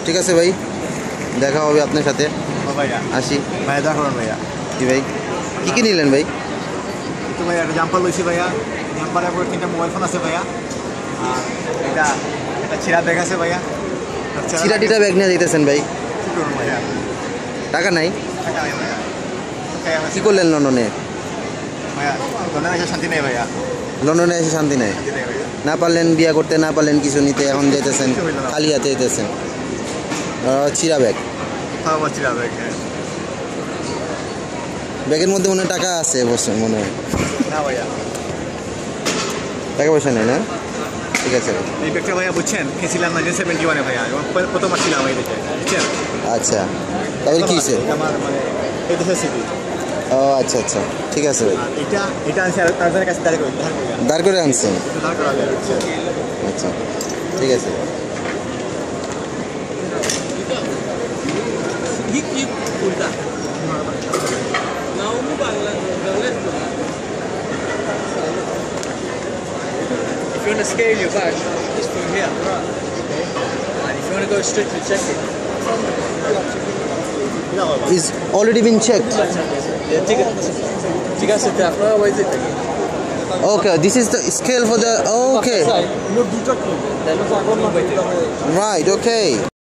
ঠিক আছে ভাই, দেখা হবে আপনার সাথে। ভাইয়া আসি ভাইয়া, দেখা করুন ভাইয়া। কি ভাই, কি নিলেন ভাই? তো ভাইয়া একটা জাম্পার লইছি ভাইয়া, জাম্পারের পর 3টা মোবাইল ফোন আছে ভাইয়া, আর এটা একটা ছিঁড়া ব্যাগ আছে ভাইয়া। চিরাটিটা ব্যাগ নিয়ে যেতেছেন ভাই? কি করুন ভাইয়া, টাকা নাই? টাকা নেই ভাইয়া। কি করলেন লন্ডনে? ভাইয়া লন্ডনে এসে শান্তি নেই ভাইয়া, লন্ডনে এসে শান্তি নেই? শান্তি নেই ভাইয়া। না পারলেন বিয়া করতে, না পারলেন কিছু নিতে, এখন যেতেছেন খালি হাতে যেতেছেন। চিরা ব্যাগ, হ্যাঁ ছিঁড়া ব্যাগ, হ্যাঁ। ব্যাগের মধ্যে মনে হয় টাকা আছে বসে মনে হয়। না ভাইয়া, টাকা পয়সা নেই না? ঠিক আছে ভাই। এই ব্যাগটা ভাইয়া বুঝছেন খেয়েছিলাম 1971 ভাইয়া, এবং প্রথম আসছিলাম এই দেশে, বুঝছেন? আচ্ছা, তাহলে কি হয়েছে? আমার মানে এই দেশের স্মৃতি। ও আচ্ছা আচ্ছা, ঠিক আছে ভাই। আর এটা আনছি আরেকজনের কাছে দাঁড় করে, দাঁড় করে আনছেন? দাঁড় করা যায়, বুঝছেন? আচ্ছা, ঠিক আছে। If you want to scale your bag, it's from here. And if you want to go straight to check it, Is already been checked. yeah, tiga setiap apa is it? Okay, this is the scale for the. Okay, Right, right. Okay.